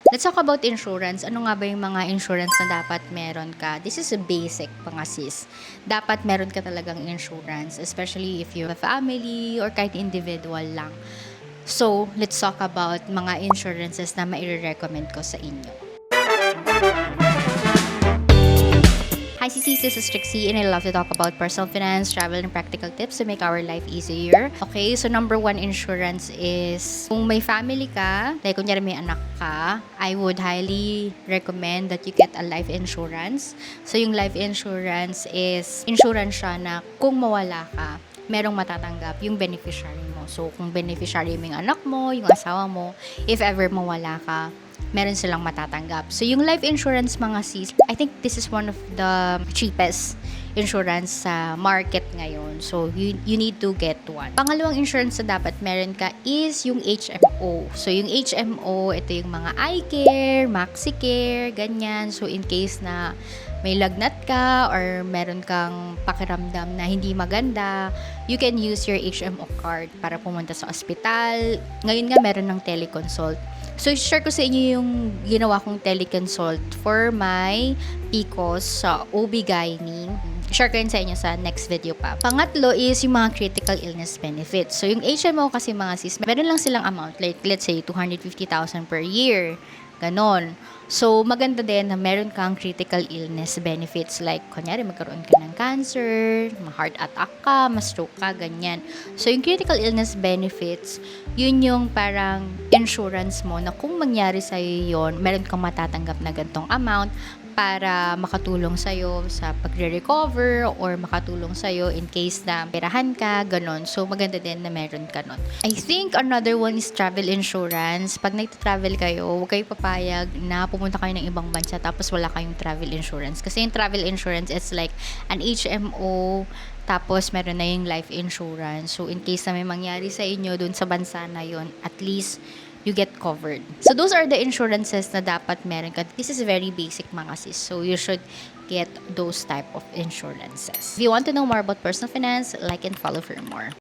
Let's talk about insurance. Ano nga ba yung mga insurance na dapat meron ka? This is a basic mga sis. Dapat meron ka talagang insurance, especially if you have a family or kahit individual lang. So, let's talk about mga insurances na mai-recommend ko sa inyo. Hi sis, this is Trixie and I love to talk about personal finance, travel, and practical tips to make our life easier. Okay, so number one insurance is kung may family ka, like kunyari may anak ka, I would highly recommend that you get a life insurance. So yung life insurance is insurance siya na kung mawala ka, merong matatanggap yung beneficiary mo. So kung beneficiary mo yung anak mo, yung asawa mo, if ever mawala ka, meron silang matatanggap. So, yung life insurance mga sis, I think this is one of the cheapest insurance sa market ngayon. So, you need to get one. Pangalawang insurance na dapat meron ka is yung HMO. So, yung HMO, ito yung mga eye care, maxi care, ganyan. So, in case na may lagnat ka or meron kang pakiramdam na hindi maganda, you can use your HMO card para pumunta sa ospital. Ngayon nga, meron ng teleconsult. So, share ko sa inyo yung ginawa kong teleconsult for my PCOS sa OB-GYN. Share ko yun sa inyo sa next video pa. Pangatlo is yung mga critical illness benefits. So, yung HMO kasi mga sis, meron lang silang amount. Like, let's say, 250,000 per year. Ganon. So, maganda din na meron kang critical illness benefits like, kunyari, magkaroon ka ng cancer, ma-heart attack ka, ma-stroke ka, ganyan. So, yung critical illness benefits, yun yung parang insurance mo na kung mangyari sa'yo yun, meron kang matatanggap na gantong amount para makatulong sa'yo sa pagre-recover or makatulong sa'yo in case na perahan ka, ganon. So, maganda din na meron ka nun. I think another one is travel insurance. Pag nag-travel kayo, huwag kayo papayag na pumunta kayo ng ibang bansa tapos wala kayong travel insurance. Kasi yung travel insurance, it's like an HMO, tapos meron na yung life insurance. So, in case na may mangyari sa inyo dun sa bansa na yun, at least you get covered. So, those are the insurances na dapat meron ka. This is very basic mga sis. So, you should get those type of insurances. If you want to know more about personal finance, like and follow for more.